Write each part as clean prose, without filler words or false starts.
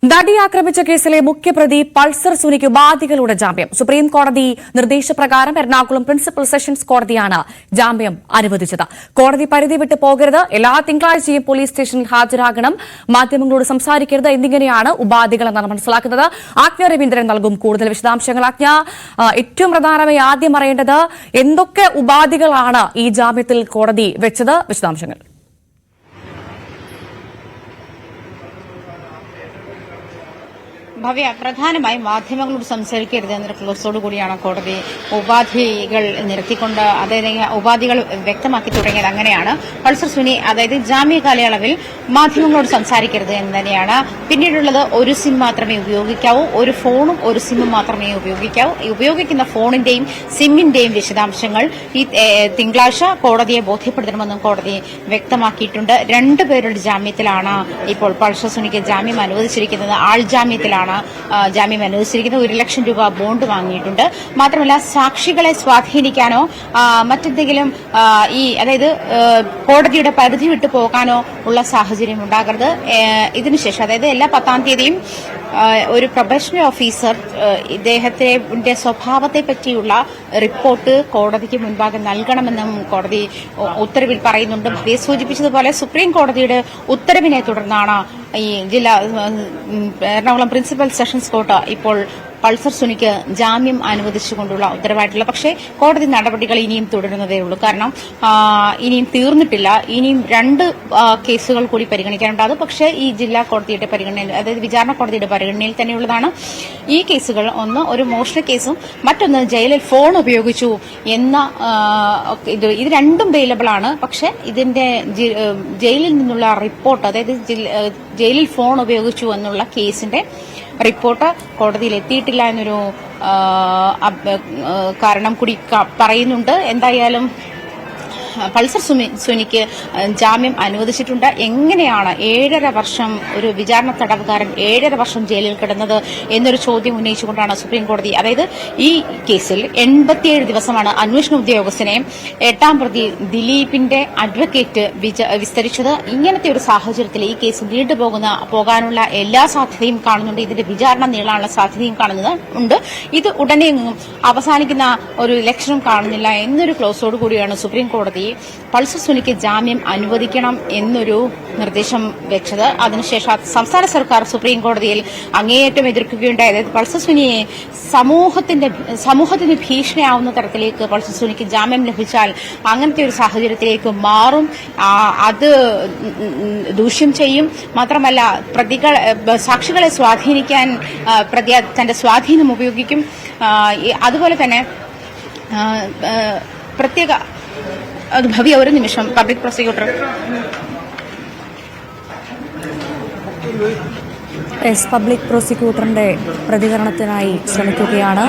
നടി ആക്രമിച്ച കേസിലെ മുഖ്യപ്രതി പൾസർ സുനിക്ക് ഉപാധികളുടെ ജാമ്യം. സുപ്രീം കോടതി നിർദ്ദേശപ്രകാരം എറണാകുളം പ്രിൻസിപ്പൽ സെഷൻസ് കോടതിയാണ് ജാമ്യം അനുവദിച്ചത്. കോടതി പരിധി വിട്ട് പോകരുത്, എല്ലാ തിങ്കളാഴ്ചയും പോലീസ് സ്റ്റേഷനിൽ ഹാജരാകണം, മാധ്യമങ്ങളോട് സംസാരിക്കരുത് എന്നിങ്ങനെയാണ് ഉപാധികൾ എന്നാണ് മനസ്സിലാക്കുന്നത്. ആജ്ഞ രവീന്ദ്രൻ നൽകും കൂടുതൽ വിശദാംശങ്ങൾ. ആജ്ഞ, ഏറ്റവും പ്രധാനമായി ആദ്യം അറിയേണ്ടത് എന്തൊക്കെ ഉപാധികളാണ് ഈ ജാമ്യത്തിൽ കോടതി വെച്ചത്? വിശദാംശങ്ങൾ. ഭവ്യ, പ്രധാനമായും മാധ്യമങ്ങളോട് സംസാരിക്കരുത് എന്നൊരു ക്ലോസോട് കൂടിയാണ് കോടതി ഉപാധികൾ നിരത്തിക്കൊണ്ട് ഉപാധികൾ വ്യക്തമാക്കി തുടങ്ങിയത്. അങ്ങനെയാണ് പൾസർ സുനി, അതായത് ജാമ്യ കാലയളവിൽ മാധ്യമങ്ങളോട് സംസാരിക്കരുത് എന്ന് തന്നെയാണ്. പിന്നീടുള്ളത് ഒരു സിം മാത്രമേ ഉപയോഗിക്കാവൂ, ഒരു ഫോണും ഒരു സിമ്മും മാത്രമേ ഉപയോഗിക്കാവൂ. ഉപയോഗിക്കുന്ന ഫോണിന്റെയും സിമ്മിന്റെയും വിശദാംശങ്ങൾ ഈ തിങ്കളാഴ്ച കോടതിയെ ബോധ്യപ്പെടുത്തണമെന്നും കോടതി വ്യക്തമാക്കിയിട്ടുണ്ട്. രണ്ടുപേരുടെ ജാമ്യത്തിലാണ് ഇപ്പോൾ പൾസർ സുനിക്ക് ജാമ്യം അനുവദിച്ചിരിക്കുന്നത്. ആൾ ജാമ്യത്തിലാണ് ജാമ്യം അനുവദിച്ചിരിക്കുന്നത്. 1 ലക്ഷം രൂപ ബോണ്ട് വാങ്ങിയിട്ടുണ്ട്. മാത്രമല്ല, സാക്ഷികളെ സ്വാധീനിക്കാനോ മറ്റെന്തെങ്കിലും അതായത് കോടതിയുടെ പരിധി വിട്ടു പോകാനോ ഉള്ള സാഹചര്യം ഉണ്ടാകരുത്. ഇതിനുശേഷം, അതായത് എല്ലാ 10-ാം തീയതിയും ഒരു പ്രൊബേഷണറി ഓഫീസർ ഇദ്ദേഹത്തിന്റെ സ്വഭാവത്തെ പറ്റിയുള്ള റിപ്പോർട്ട് കോടതിക്ക് മുൻപാകെ നൽകണമെന്നും കോടതി ഉത്തരവിൽ പറയുന്നുണ്ട്. ഭവ്യ സൂചിപ്പിച്ചതുപോലെ സുപ്രീം കോടതിയുടെ ഉത്തരവിനെ തുടർന്നാണ് ഈ എറണാകുളം പ്രിൻസിപ്പൽ സെഷൻസ് കോർട്ട് ഇപ്പോൾ പൾസർ സുനിക്ക് ജാമ്യം അനുവദിച്ചുകൊണ്ടുള്ള ഉത്തരവായിട്ടുള്ള. പക്ഷേ കോടതി നടപടികൾ ഇനിയും തുടരുന്നതേ ഉള്ളൂ. കാരണം ഇനിയും തീർന്നിട്ടില്ല. ഇനിയും 2 കേസുകൾ കൂടി പരിഗണിക്കാനുണ്ട്. അത് പക്ഷേ ഈ ജില്ലാ കോടതിയുടെ പരിഗണനയിൽ, അതായത് വിചാരണ കോടതിയുടെ പരിഗണനയിൽ തന്നെയുള്ളതാണ്. ഈ കേസുകൾ, ഒന്ന് ഒരു മോഷണ കേസും മറ്റൊന്ന് ജയിലിൽ ഫോൺ ഉപയോഗിച്ചു എന്ന ഇത് രണ്ടും ബെയിലബിൾ ആണ്. പക്ഷേ ഇതിന്റെ ജയിലിൽ നിന്നുള്ള റിപ്പോർട്ട്, അതായത് ജയിലിൽ ഫോൺ ഉപയോഗിച്ചു എന്നുള്ള കേസിന്റെ റിപ്പോർട്ട് കോടതിയിൽ എത്തിയിട്ടില്ല എന്നൊരു കാരണം കൂടി പറയുന്നുണ്ട്. എന്തായാലും പൾസർ സുനിക്ക് ജാമ്യം അനുവദിച്ചിട്ടുണ്ട്. എങ്ങനെയാണ് 7.5 വർഷം ഒരു വിചാരണ തടവുകാരൻ 7.5 വർഷം ജയിലിൽ കിടന്നത് എന്നൊരു ചോദ്യം ഉന്നയിച്ചുകൊണ്ടാണ് സുപ്രീം കോടതി, അതായത് ഈ കേസിൽ 87 ദിവസമാണ് അന്വേഷണ ഉദ്യോഗസ്ഥനെ 8-ാം പ്രതി ദിലീപിന്റെ അഡ്വക്കേറ്റ് വിസ്തരിച്ചത്. ഇങ്ങനത്തെ ഒരു സാഹചര്യത്തിൽ ഈ കേസ് നീണ്ടുപോകാനുള്ള എല്ലാ സാധ്യതയും കാണുന്നുണ്ട്. ഇതിന്റെ വിചാരണ നീളാനുള്ള സാധ്യതയും കാണുന്നുണ്ട്. ഇത് ഉടനെ അവസാനിക്കുന്ന ഒരു ലക്ഷണം കാണുന്നില്ല എന്നൊരു ക്ലോസോട് കൂടിയാണ് സുപ്രീം കോടതി പൾസർ സുനിക്ക് ജാമ്യം അനുവദിക്കണം എന്നൊരു നിർദ്ദേശം വെച്ചത്. അതിനുശേഷം സംസ്ഥാന സർക്കാർ സുപ്രീം കോടതിയിൽ അങ്ങേയറ്റം എതിർക്കുകയുണ്ടായത്. പൾസർ സുനിയെ സമൂഹത്തിന് ഭീഷണിയാവുന്ന തരത്തിലേക്ക് പൾസർ സുനിക്ക് ജാമ്യം ലഭിച്ചാൽ അങ്ങനത്തെ ഒരു സാഹചര്യത്തിലേക്ക് മാറും, അത് ദൂഷ്യം ചെയ്യും. മാത്രമല്ല, സാക്ഷികളെ സ്വാധീനിക്കാൻ പ്രതി തന്റെ സ്വാധീനം ഉപയോഗിക്കും. അതുപോലെ തന്നെ പ്രത്യേക ഭവ്യ, ഒരു നിമിഷം. പബ്ലിക് പ്രോസിക്യൂട്ടർ പബ്ലിക് പ്രോസിക്യൂട്ടറിന്റെ പ്രതികരണത്തിനായി ശ്രമിക്കുകയാണ്.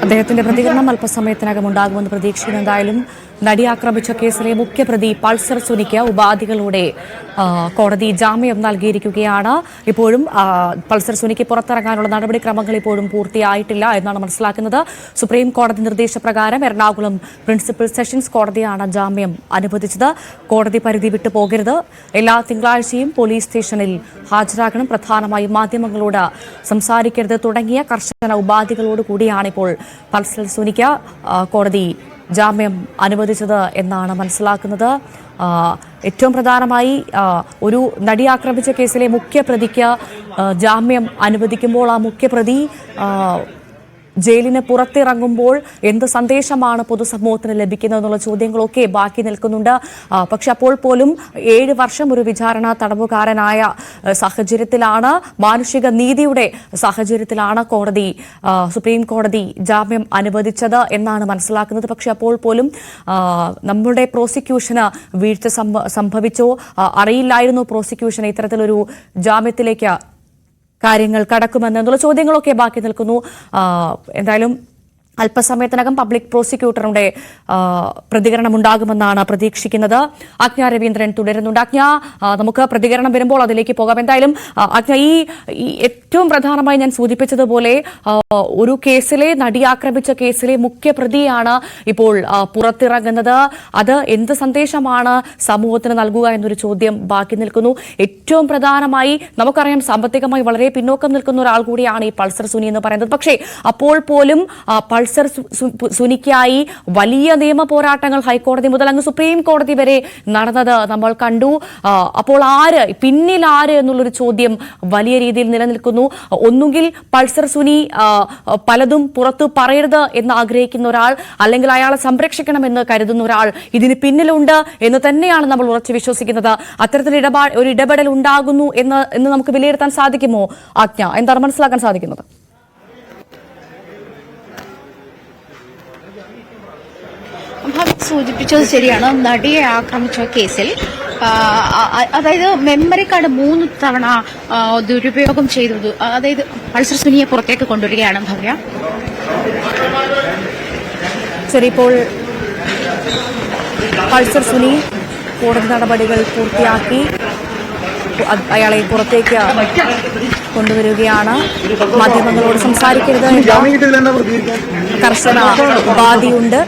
അദ്ദേഹത്തിന്റെ പ്രതികരണം അല്പസമയത്തിനകം ഉണ്ടാകുമെന്ന് പ്രതീക്ഷിക്കുന്നു. എന്തായാലും നടി ആക്രമിച്ച കേസിലെ മുഖ്യപ്രതി പൾസർ സുനിക്ക് ഉപാധികളോടെ കോടതി ജാമ്യം നൽകിയിരിക്കുകയാണ്. ഇപ്പോഴും പൾസർ സുനിക്ക് പുറത്തിറങ്ങാനുള്ള നടപടിക്രമങ്ങൾ ഇപ്പോഴും പൂർത്തിയായിട്ടില്ല എന്നാണ് മനസ്സിലാക്കുന്നത്. സുപ്രീം കോടതി നിർദ്ദേശപ്രകാരം എറണാകുളം പ്രിൻസിപ്പൽ സെഷൻസ് കോടതിയാണ് ജാമ്യം അനുവദിച്ചത്. കോടതി പരിധി വിട്ടു പോകരുത്, എല്ലാ തിങ്കളാഴ്ചയും പോലീസ് സ്റ്റേഷനിൽ ഹാജരാകണം, പ്രധാനമായും മാധ്യമങ്ങളോട് സംസാരിക്കരുത് തുടങ്ങിയ കർശന ഉപാധികളോട് കൂടിയാണ് ഇപ്പോൾ പൾസർ സുനിക്ക് കോടതി ജാമ്യം അനുവദിച്ചത് എന്നാണ് മനസ്സിലാക്കുന്നത്. ഏറ്റവും പ്രധാനമായി ഒരു നടി ആക്രമിച്ച കേസിലെ മുഖ്യപ്രതിക്ക് ജാമ്യം അനുവദിക്കുമ്പോൾ ആ മുഖ്യപ്രതി ജയിലിന് പുറത്തിറങ്ങുമ്പോൾ എന്ത് സന്ദേശമാണ് പൊതുസമൂഹത്തിന് ലഭിക്കുന്നതെന്നുള്ള ചോദ്യങ്ങളൊക്കെ ബാക്കി നിൽക്കുന്നുണ്ട്. പക്ഷെ അപ്പോൾ പോലും 7 വർഷം ഒരു വിചാരണ തടവുകാരനായ സാഹചര്യത്തിലാണ്, മാനുഷിക നീതിയുടെ സാഹചര്യത്തിലാണ് സുപ്രീം കോടതി ജാമ്യം അനുവദിച്ചത് എന്നാണ് മനസ്സിലാക്കുന്നത്. പക്ഷെ അപ്പോൾ പോലും നമ്മുടെ പ്രോസിക്യൂഷന് വീഴ്ച സംഭവിച്ചോ, അറിയില്ലായിരുന്നു പ്രോസിക്യൂഷൻ ഇത്തരത്തിലൊരു ജാമ്യത്തിലേക്ക് കാര്യങ്ങൾ കടക്കുമെന്നുള്ള ചോദ്യങ്ങളൊക്കെ ബാക്കി നിൽക്കുന്നു. എന്തായാലും അല്പസമയത്തിനകം പബ്ലിക് പ്രോസിക്യൂട്ടറുടെ പ്രതികരണം ഉണ്ടാകുമെന്നാണ് പ്രതീക്ഷിക്കുന്നത്. ആജ്ഞ രവീന്ദ്രൻ തുടരുന്നുണ്ട്. ആജ്ഞ, നമുക്ക് പ്രതികരണം വരുമ്പോൾ അതിലേക്ക് പോകാം. എന്തായാലും ആജ്ഞ, ഈ ഏറ്റവും പ്രധാനമായി ഞാൻ സൂചിപ്പിച്ചതുപോലെ ഒരു കേസിലെ നടി ആക്രമിച്ച കേസിലെ മുഖ്യപ്രതിയാണ് ഇപ്പോൾ പുറത്തിറങ്ങുന്നത്. അത് എന്ത് സന്ദേശമാണ് സമൂഹത്തിന് നൽകുക എന്നൊരു ചോദ്യം ബാക്കി നിൽക്കുന്നു. ഏറ്റവും പ്രധാനമായി നമുക്കറിയാം, സാമ്പത്തികമായി വളരെ പിന്നോക്കം നിൽക്കുന്ന ഒരാൾ കൂടിയാണ് ഈ പൾസർ സുനി എന്ന് പറയുന്നത്. പക്ഷേ അപ്പോൾ പോലും പൾസർ സുനിക്കായി വലിയ നിയമ പോരാട്ടങ്ങൾ ഹൈക്കോടതി മുതൽ അങ്ങ് സുപ്രീം കോടതി വരെ നടന്നത് നമ്മൾ കണ്ടു. അപ്പോൾ പിന്നിൽ ആര് എന്നുള്ളൊരു ചോദ്യം വലിയ രീതിയിൽ നിലനിൽക്കുന്നു. ഒന്നുകിൽ പൾസർ സുനി പലതും പുറത്തു പറയരുത് എന്ന് ആഗ്രഹിക്കുന്ന ഒരാൾ, അല്ലെങ്കിൽ അയാളെ സംരക്ഷിക്കണമെന്ന് കരുതുന്ന ഒരാൾ ഇതിന് പിന്നിലുണ്ട് എന്ന് തന്നെയാണ് നമ്മൾ ഉറച്ചു വിശ്വസിക്കുന്നത്. അത്തരത്തിൽ ഒരു ഇടപെടൽ ഉണ്ടാകുന്നു എന്ന് നമുക്ക് വിലയിരുത്താൻ സാധിക്കുമോ ആജ്ഞ? എന്താണ് മനസ്സിലാക്കാൻ സാധിക്കുന്നത്? സൂചിപ്പിച്ചത് ശരിയാണ്. നടിയെ ആക്രമിച്ച കേസിൽ അതായത് മെമ്മറി കാർഡ് 3 തവണ ദുരുപയോഗം ചെയ്തു. അതായത് പൾസർ സുനിയെ പുറത്തേക്ക് കൊണ്ടുവരികയാണ് ഭവ്യ. ശരി, ഇപ്പോൾ പൾസർ സുനി കോടതി നടപടികൾ പൂർത്തിയാക്കി അയാളെ പുറത്തേക്ക് കൊണ്ടുവരികയാണ്. മാധ്യമങ്ങളോട് സംസാരിക്കരുത് കർശന ഉപാധിയുണ്ട്.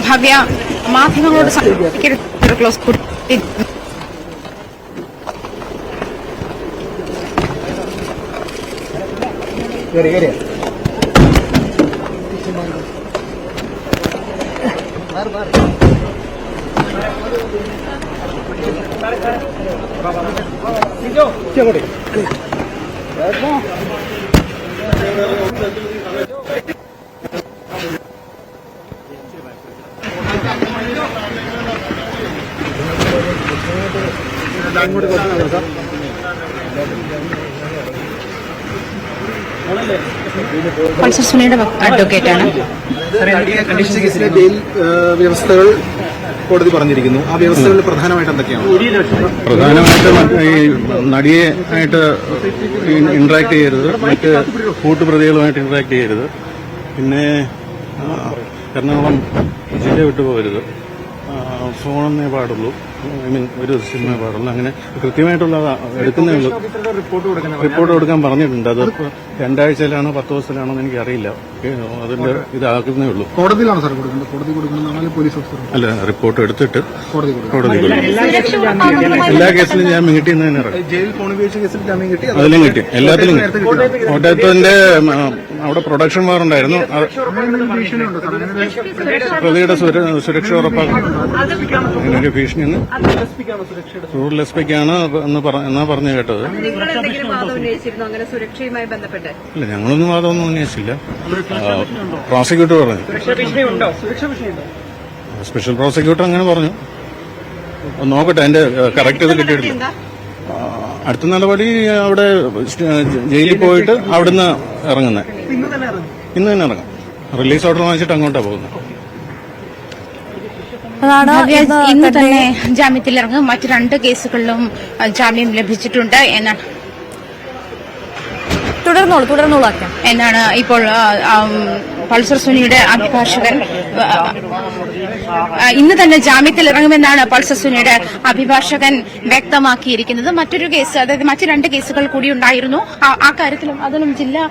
ഭവ്യ, മാധ്യമങ്ങളോട് ക്ലോസ് പൾസർ സുനിയുടെ അഡ്വക്കേറ്റാണ്. ബെയിൽ വ്യവസ്ഥകൾ കോടതി പറഞ്ഞിരിക്കുന്നു. ആ വ്യവസ്ഥകളിൽ പ്രധാനമായിട്ട് എന്തൊക്കെയാണ്? പ്രധാനമായിട്ടും ഈ നടിയെ ആയിട്ട് ഇന്ററാക്ട് ചെയ്യരുത്, മറ്റ് കൂട്ടുപ്രതികളുമായിട്ട് ഇന്ററാക്ട് ചെയ്യരുത്, പിന്നെ എറണാകുളം ജില്ല വിട്ടുപോകരുത്, ഫോണെന്നേ പാടുള്ളൂ, ഒരു സിനിമ പാടുള്ളൂ. അങ്ങനെ കൃത്യമായിട്ടുള്ള എടുക്കുന്നേ ഉള്ളൂ. റിപ്പോർട്ട് കൊടുക്കാൻ പറഞ്ഞിട്ടുണ്ട്. അത് 2 ആഴ്ചയിലാണോ 10 ദിവസത്തിലാണോ എന്ന് എനിക്കറിയില്ല. അതിന്റെ ഇതാക്കുന്നേ ഉള്ളൂ. കോടതിയിലാണ് സാർ കൊടുക്കുന്നത്? കോടതി കൊടുക്കുന്നത് പോലീസ് ഓഫീസർ അല്ല, റിപ്പോർട്ട് എടുത്തിട്ട് കോടതി കൊടുക്കും. എല്ലാ കേസിലും ഞാൻ വീട്ടിൽ നിന്ന് തന്നെ ഇറങ്ങും. ജയിൽ ഫോൺ ഉപയോഗിച്ച കേസിൽ ജാമ്യം കിട്ടി, അതിലും കിട്ടി, എല്ലാത്തിലും കിട്ടി. കോട്ടയത്തിന്റെ അവിടെ പ്രൊഡക്ഷൻ വാറുണ്ടായിരുന്നു. പ്രതിയുടെ സുരക്ഷ ഉറപ്പാക്കും. അങ്ങനൊരു ഭീഷണി റൂറൽ എസ് പിക്കാണ് എന്നാ പറഞ്ഞു കേട്ടത്. ഇല്ല, ഞങ്ങളൊന്നും വാദമൊന്നും ഉന്നയിച്ചില്ല. പ്രോസിക്യൂട്ടർ പറഞ്ഞു, സ്പെഷ്യൽ പ്രോസിക്യൂട്ടർ അങ്ങനെ പറഞ്ഞു. നോക്കട്ടെ, അതിന്റെ കറക്റ്റ് ഇത് കിട്ടിയിട്ടില്ല. അടുത്ത നടപടി അവിടെ ജയിലിൽ പോയിട്ട് അവിടുന്ന് ഇറങ്ങുന്നത്. ഇന്ന് തന്നെ ഇറങ്ങും. റിലീസ് ഓർഡർ വാങ്ങിച്ചിട്ട് അങ്ങോട്ടാണ് പോകുന്നത്. ഇന്ന് തന്നെ ജാമ്യത്തിലിറങ്ങും. മറ്റ് 2 കേസുകളിലും ജാമ്യം ലഭിച്ചിട്ടുണ്ട് എന്നാണ് എന്നാണ് ഇപ്പോൾ പൾസർ സുനിയുടെ അഭിഭാഷകൻ ഇന്ന് തന്നെ ജാമ്യത്തിൽ ഇറങ്ങുമെന്നാണ് പൾസർ സുനിയുടെ അഭിഭാഷകൻ വ്യക്തമാക്കിയിരിക്കുന്നത്. മറ്റൊരു കേസ്, അതായത് മറ്റ് 2 കേസുകൾ കൂടി ഉണ്ടായിരുന്നു. ആ കാര്യത്തിലും അതിലും ജില്ലാ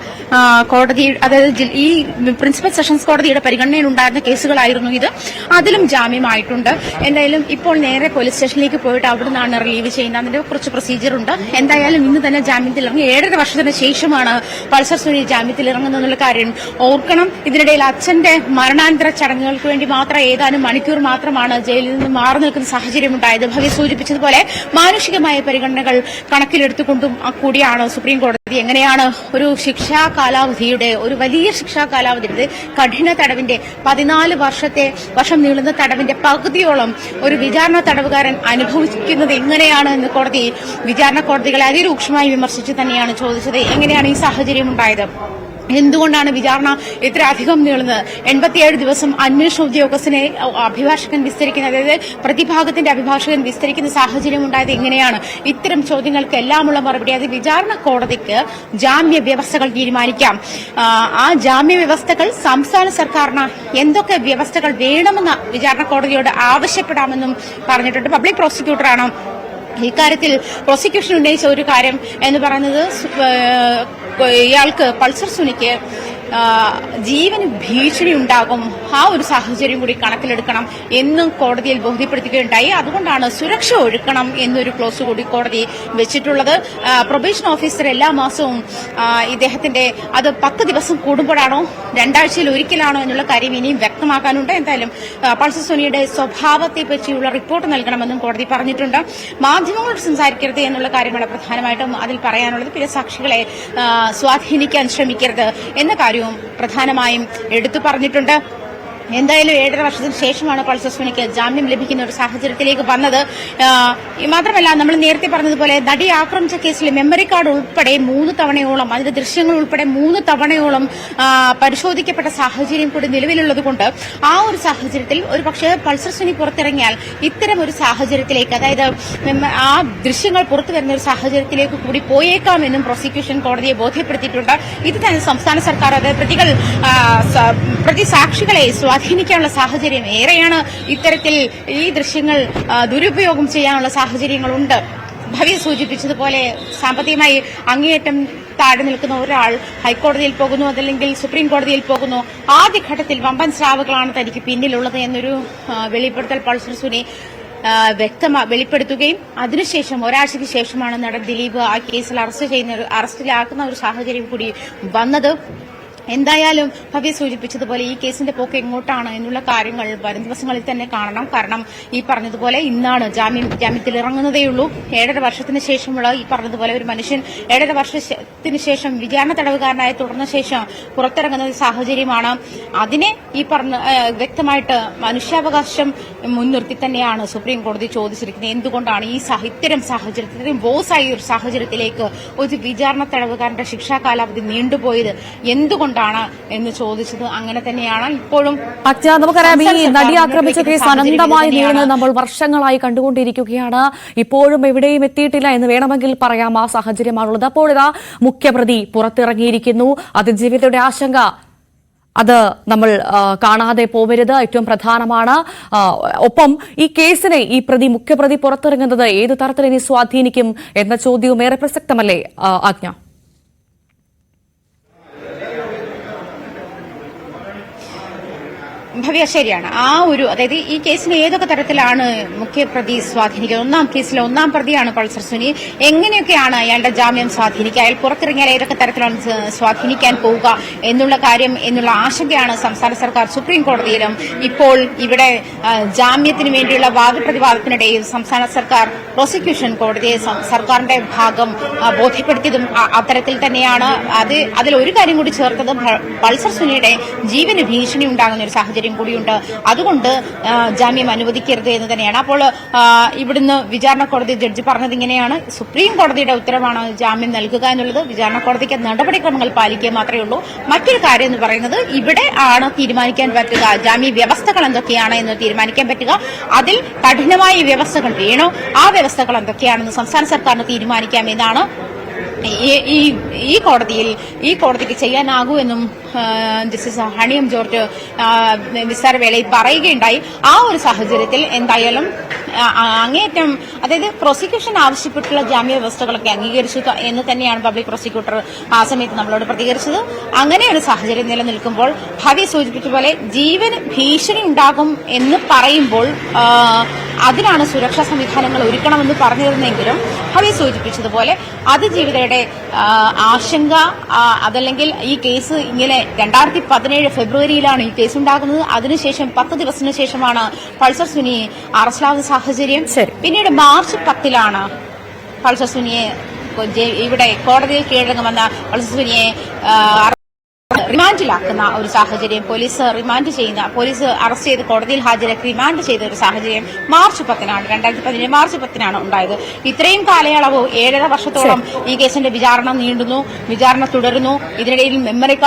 കോടതി, അതായത് ഈ പ്രിൻസിപ്പൽ സെഷൻസ് കോടതിയുടെ പരിഗണനയിലുണ്ടായിരുന്ന കേസുകളായിരുന്നു ഇത്. അതിലും ജാമ്യമായിട്ടുണ്ട്. എന്തായാലും ഇപ്പോൾ നേരെ പോലീസ് സ്റ്റേഷനിലേക്ക് പോയിട്ട് അവിടെ നിന്നാണ് റിലീവ് ചെയ്യുന്നത്. അതിന്റെ കുറച്ച് പ്രൊസീജിയർ ഉണ്ട്. എന്തായാലും ഇന്ന് തന്നെ ജാമ്യത്തിൽ ഇറങ്ങി 7.5 വർഷത്തിന് ശേഷമാണ് പൾസർ സുനി ജാമ്യത്തിൽ ഇറങ്ങുന്നുള്ള കാര്യം ഓർക്കണം. ഇതിനിടയിൽ അച്ഛന്റെ മരണാനന്തര ചടങ്ങുകൾക്ക് വേണ്ടി മാത്രം ഏതാനും മണിക്കൂർ മാത്രമാണ് ജയിലിൽ നിന്ന് മാറി നിൽക്കുന്ന സാഹചര്യമുണ്ടായത്. ഭവ്യ സൂചിപ്പിച്ചതുപോലെ മാനുഷികമായ പരിഗണനകൾ കണക്കിലെടുത്തുകൊണ്ടും കൂടിയാണ് സുപ്രീം കോടതി എങ്ങനെയാണ് ഒരു ശിക്ഷാ കാലാവധിയുടെ, ഒരു വലിയ ശിക്ഷാ കാലാവധിയുടെ കഠിന തടവിന്റെ 14 വർഷം നീളുന്ന തടവിന്റെ പകുതിയോളം ഒരു വിചാരണ തടവുകാരൻ അനുഭവിക്കുന്നത് എങ്ങനെയാണ് എന്ന് കോടതി വിചാരണ കോടതികളെ അതിരൂക്ഷമായി വിമർശിച്ച് തന്നെയാണ് ചോദിച്ചത്. എങ്ങനെയാണ് ഈ സാഹചര്യം ഉണ്ടായത്? എന്തുകൊണ്ടാണ് വിചാരണ ഇത്രയധികം നീളുന്നത്? 87 ദിവസം അന്വേഷണ ഉദ്യോഗസ്ഥനെ അഭിഭാഷകൻ വിസ്തരിക്കുന്നത്, അതായത് പ്രതിഭാഗത്തിന്റെ അഭിഭാഷകൻ വിസ്തരിക്കുന്ന സാഹചര്യം ഉണ്ടായത് എങ്ങനെയാണ്? ഇത്തരം ചോദ്യങ്ങൾക്ക് എല്ലാമുള്ള മറുപടി അത് വിചാരണ കോടതിക്ക് ജാമ്യ വ്യവസ്ഥകൾ തീരുമാനിക്കാം. ആ ജാമ്യ വ്യവസ്ഥകൾ സംസ്ഥാന സർക്കാരിന് എന്തൊക്കെ വ്യവസ്ഥകൾ വേണമെന്ന് വിചാരണ കോടതിയോട് ആവശ്യപ്പെടാമെന്നും പറഞ്ഞിട്ടുണ്ട്. പബ്ലിക് പ്രോസിക്യൂട്ടറാണ് ഇക്കാര്യത്തിൽ പ്രോസിക്യൂഷൻ ഉന്നയിച്ച ഒരു കാര്യം എന്ന് പറയുന്നത്, ഇയാൾക്ക് പൾസർ സുനിക്ക് ജീവന് ഭീഷണി ഉണ്ടാകും, ആ ഒരു സാഹചര്യം കൂടി കണക്കിലെടുക്കണം എന്നും കോടതിയിൽ ബോധ്യപ്പെടുത്തുകയുണ്ടായി. അതുകൊണ്ടാണ് സുരക്ഷ ഒരുക്കണം എന്നൊരു ക്ലോസ് കൂടി കോടതി വെച്ചിട്ടുള്ളത്. പ്രൊബേഷൻ ഓഫീസർ എല്ലാ മാസവും ഇദ്ദേഹത്തിന്റെ അത് 10 ദിവസം കൂടുമ്പോഴാണോ 2 ആഴ്ചയിൽ ഒരിക്കലാണോ എന്നുള്ള കാര്യം ഇനിയും വ്യക്തമാക്കാനുണ്ട്. എന്തായാലും പൾസർ സുനിയുടെ സ്വഭാവത്തെ പറ്റിയുള്ള റിപ്പോർട്ട് നൽകണമെന്നും കോടതി പറഞ്ഞിട്ടുണ്ട്. മാധ്യമങ്ങളോട് സംസാരിക്കരുത് എന്നുള്ള കാര്യമാണ് പ്രധാനമായിട്ടും അതിൽ പറയാനുള്ളത്. പിന്നെ സാക്ഷികളെ സ്വാധീനിക്കാൻ ശ്രമിക്കരുത് എന്ന കാര്യവും പ്രധാനമായും എടുത്തു പറഞ്ഞിട്ടുണ്ട്. എന്തായാലും 7.5 വർഷത്തിന് ശേഷമാണ് പൾസർ സുനിക്ക് ജാമ്യം ലഭിക്കുന്ന ഒരു സാഹചര്യത്തിലേക്ക് വന്നത്. മാത്രമല്ല, നമ്മൾ നേരത്തെ പറഞ്ഞതുപോലെ നടി ആക്രമിച്ച കേസിൽ മെമ്മറി കാർഡ് ഉൾപ്പെടെ 3 തവണയോളം, അതിന്റെ ദൃശ്യങ്ങൾ ഉൾപ്പെടെ 3 തവണയോളം പരിശോധിക്കപ്പെട്ട സാഹചര്യം കൂടി നിലവിലുള്ളതുകൊണ്ട് ആ ഒരു സാഹചര്യത്തിൽ ഒരുപക്ഷെ പൾസർ സുനി പുറത്തിറങ്ങിയാൽ ഇത്തരം ഒരു സാഹചര്യത്തിലേക്ക്, അതായത് ആ ദൃശ്യങ്ങൾ പുറത്തു വരുന്ന ഒരു സാഹചര്യത്തിലേക്ക് കൂടി പോയേക്കാമെന്നും പ്രോസിക്യൂഷൻ കോടതിയെ ബോധ്യപ്പെടുത്തിയിട്ടുണ്ട്. ഇത് തന്നെ സംസ്ഥാന സർക്കാർ, അതായത് പ്രതി സാക്ഷികളെ സ്വാധീനിക്കാനുള്ള സാഹചര്യം ഏറെയാണ്. ഇത്തരത്തിൽ ഈ ദൃശ്യങ്ങൾ ദുരുപയോഗം ചെയ്യാനുള്ള സാഹചര്യങ്ങളുണ്ട്. ഭവ്യ സൂചിപ്പിച്ചതുപോലെ സാമ്പത്തികമായി അങ്ങേയറ്റം താഴെ നിൽക്കുന്ന ഒരാൾ ഹൈക്കോടതിയിൽ പോകുന്നു, അതല്ലെങ്കിൽ സുപ്രീം കോടതിയിൽ പോകുന്നു. ആദ്യഘട്ടത്തിൽ വമ്പൻ സ്രാവുകളാണ് തനിക്ക് പിന്നിലുള്ളത് എന്നൊരു വെളിപ്പെടുത്തൽ പൾസർ സുനി വെളിപ്പെടുത്തുകയും അതിനുശേഷം ഒരാഴ്ചയ്ക്ക് ശേഷമാണ് നടൻ ദിലീപ് ആ കേസിൽ അറസ്റ്റിലാക്കുന്ന ഒരു സാഹചര്യം കൂടി വന്നത്. എന്തായാലും ഭവ്യ സൂചിപ്പിച്ചതുപോലെ ഈ കേസിന്റെ പോക്ക് എങ്ങോട്ടാണ് എന്നുള്ള കാര്യങ്ങൾ വരും ദിവസങ്ങളിൽ തന്നെ കാണണം. കാരണം ഈ പറഞ്ഞതുപോലെ ഇന്നാണ് ജാമ്യത്തിൽ ഇറങ്ങുന്നതേയുള്ളൂ. 7.5 വർഷത്തിന് ശേഷമുള്ള ഈ പറഞ്ഞതുപോലെ ഒരു മനുഷ്യൻ 7.5 വർഷത്തിന് ശേഷം വിചാരണ തടവുകാരനായി തുടർന്ന ശേഷം പുറത്തിറങ്ങുന്ന ഒരു സാഹചര്യമാണ്. അതിനെ ഈ പറഞ്ഞ വ്യക്തമായിട്ട് മനുഷ്യാവകാശം മുൻനിർത്തി തന്നെയാണ് സുപ്രീം കോടതി ചോദിച്ചിരിക്കുന്നത്. എന്തുകൊണ്ടാണ് ഈ ഇത്തരം സാഹചര്യത്തിൽ ബോസായ ഒരു സാഹചര്യത്തിലേക്ക് ഒരു വിചാരണ തടവുകാരന്റെ ശിക്ഷാ കാലാവധി നീണ്ടുപോയത് എന്തുകൊണ്ട് എന്ന് ചോദിച്ചത്. അങ്ങനെ തന്നെയാണ് ഇപ്പോഴും. നമുക്കറിയാം, ഈ നടി ആക്രമിച്ച കേസ് അനന്തമായി നീളുന്നത് നമ്മൾ വർഷങ്ങളായി കണ്ടുകൊണ്ടിരിക്കുകയാണ്. ഇപ്പോഴും എവിടെയും എത്തിയിട്ടില്ല എന്ന് വേണമെങ്കിൽ പറയാം. ആ സാഹചര്യമാണുള്ളത്. അപ്പോൾ ഇതാ മുഖ്യപ്രതി പുറത്തിറങ്ങിയിരിക്കുന്നു. അതിജീവിതയുടെ ആശങ്ക അത് നമ്മൾ കാണാതെ പോവരുത്, ഏറ്റവും പ്രധാനമാണ്. ഒപ്പം ഈ കേസിനെ ഈ മുഖ്യപ്രതി പുറത്തിറങ്ങുന്നത് ഏത് തരത്തിൽ ഇനി സ്വാധീനിക്കും എന്ന ചോദ്യവും ഏറെ പ്രസക്തമല്ലേ ആജ്ഞ? ഭവ്യ, ശരിയാണ്. അതായത് ഈ കേസിന് ഏതൊക്കെ തരത്തിലാണ് മുഖ്യപ്രതി സ്വാധീനിക്കുന്നത്? 1-ാം കേസിലെ 1-ാം പ്രതിയാണ് പൾസർ സുനി. എങ്ങനെയൊക്കെയാണ് അയാളുടെ ജാമ്യം സ്വാധീനിക്കുക, അയാൾ പുറത്തിറങ്ങിയാൽ ഏതൊക്കെ തരത്തിലാണ് സ്വാധീനിക്കാൻ പോവുക എന്നുള്ള ആശങ്കയാണ് സംസ്ഥാന സർക്കാർ സുപ്രീം കോടതിയിലും. ഇപ്പോൾ ഇവിടെ ജാമ്യത്തിന് വേണ്ടിയുള്ള വാദപ്രതിവാദത്തിനിടയിൽ സംസ്ഥാന സർക്കാർ പ്രോസിക്യൂഷൻ കോടതിയെ സർക്കാരിന്റെ ഭാഗം ബോധ്യപ്പെടുത്തിയതും അത്തരത്തിൽ തന്നെയാണ്. അതിൽ ഒരു കാര്യം കൂടി ചേർത്തത്, പൾസർ സുനിയുടെ ജീവന് ഭീഷണി ഉണ്ടാകുന്ന ഒരു സാഹചര്യം കൂടിയുണ്ട്. അതുകൊണ്ട് ജാമ്യം അനുവദിക്കരുത് എന്ന് തന്നെയാണ്. അപ്പോൾ ഇവിടുന്ന് വിചാരണ കോടതി ജഡ്ജി പറഞ്ഞത് ഇങ്ങനെയാണ്: സുപ്രീം കോടതിയുടെ ഉത്തരവാണ് ജാമ്യം നൽകുക എന്നുള്ളത്. വിചാരണ കോടതിക്ക് നടപടിക്രമങ്ങൾ പാലിക്കുക മാത്രമേ ഉള്ളൂ. മറ്റൊരു കാര്യം എന്ന് പറയുന്നത്, ഇവിടെ ആണ് തീരുമാനിക്കാൻ പറ്റുക ജാമ്യ വ്യവസ്ഥകൾ എന്തൊക്കെയാണ് എന്ന് തീരുമാനിക്കാൻ പറ്റുക. അതിൽ കഠിനമായ വ്യവസ്ഥകൾ വേണോ, ആ വ്യവസ്ഥകൾ എന്തൊക്കെയാണെന്ന് സംസ്ഥാന സർക്കാരിന് തീരുമാനിക്കാമെന്നാണ് ഈ കോടതിക്ക് ചെയ്യാനാകൂ എന്നും ജസ്റ്റിസ് ഹണിയം ജോർജ് നിസ്സാരവേളയിൽ പറയുകയുണ്ടായി. ആ ഒരു സാഹചര്യത്തിൽ എന്തായാലും അങ്ങേയറ്റം, അതായത് പ്രോസിക്യൂഷൻ ആവശ്യപ്പെട്ടുള്ള ജാമ്യ വ്യവസ്ഥകളൊക്കെ അംഗീകരിച്ചു എന്ന് തന്നെയാണ് പബ്ലിക് പ്രോസിക്യൂട്ടർ ആ സമയത്ത് നമ്മളോട് പ്രതികരിച്ചത്. അങ്ങനെ ഒരു സാഹചര്യം നിലനിൽക്കുമ്പോൾ ഭവ്യ സൂചിപ്പിച്ച പോലെ ജീവന് ഭീഷണി ഉണ്ടാകും എന്ന് പറയുമ്പോൾ അതിനാണ് സുരക്ഷാ സംവിധാനങ്ങൾ ഒരുക്കണമെന്ന് പറഞ്ഞിരുന്നെങ്കിലും ഭവ്യ സൂചിപ്പിച്ചതുപോലെ അതിജീവിതയുടെ ആശങ്ക, അതല്ലെങ്കിൽ ഈ കേസ് ഇങ്ങനെ 2017 ഫെബ്രുവരിയിലാണ് ഈ കേസ് ഉണ്ടാകുന്നത്. അതിനുശേഷം 10 ദിവസത്തിന് ശേഷമാണ് പൾസർ സുനിയെ അറസ്റ്റിലാവുന്ന സാഹചര്യം. പിന്നീട് മാർച്ച് 10 പൾസർ സുനിയെ ഇവിടെ കോടതിയിൽ കീഴടങ്ങുമെന്ന പൾസർ സുനിയെ റിമാൻഡിലാക്കുന്ന ഒരു സാഹചര്യം, പോലീസ് അറസ്റ്റ് ചെയ്ത് കോടതിയിൽ ഹാജരാക്കി റിമാൻഡ് ചെയ്ത ഒരു സാഹചര്യം മാർച്ച് 2017 മാർച്ച് 10 ഉണ്ടായത്. ഇത്രയും കാലയളവ് 7.5 വർഷത്തോളം ഈ കേസിന്റെ വിചാരണ തുടരുന്നു. ഇതിനിടയിൽ മെമ്മറി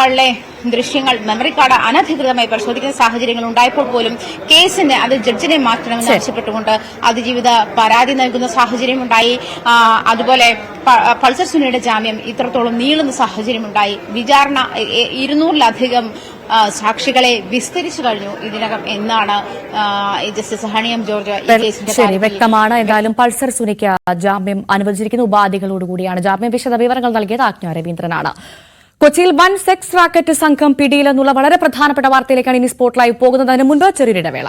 കാർഡ് അനധികൃതമായി പരിശോധിക്കുന്ന സാഹചര്യങ്ങൾ ഉണ്ടായപ്പോൾ പോലും കേസിന് അത് ജഡ്ജിനെ മാറ്റണമെന്ന് ആവശ്യപ്പെട്ടുകൊണ്ട് അതിജീവിത പരാതി നൽകുന്ന സാഹചര്യമുണ്ടായി. അതുപോലെ പൾസർ സുനിയുടെ ജാമ്യം ഇത്രത്തോളം നീളുന്ന സാഹചര്യമുണ്ടായി. വിചാരണ 200-ലധികം സാക്ഷികളെ വിസ്തരിച്ചു കഴിഞ്ഞു ഇതിനകം എന്നാണ് ജസ്റ്റിസ് ഹണിയം ജോർജ് ഈ കേസിന്റെ ശരി, വ്യക്തമാണ്. എന്തായാലും പൾസർ സുനിക്ക് ജാമ്യം അനുവദിച്ചിരിക്കുന്ന ഉപാധികളോടുകൂടിയാണ് ജാമ്യം. വിശദവിവരങ്ങൾ നൽകിയത് ആജ്ഞ രവീന്ദ്രനാണ്. കൊച്ചിയിൽ വൻ സെക്സ് റാക്കറ്റ് സംഘം പിടിയിലെന്നുള്ള വളരെ പ്രധാനപ്പെട്ട വാർത്തയിലേക്കാണ് ഇനി സ്പോട്ട് ലൈവ് പോകുന്നത്. അതിന് മുൻപ് ചെറിയൊരിടവേള.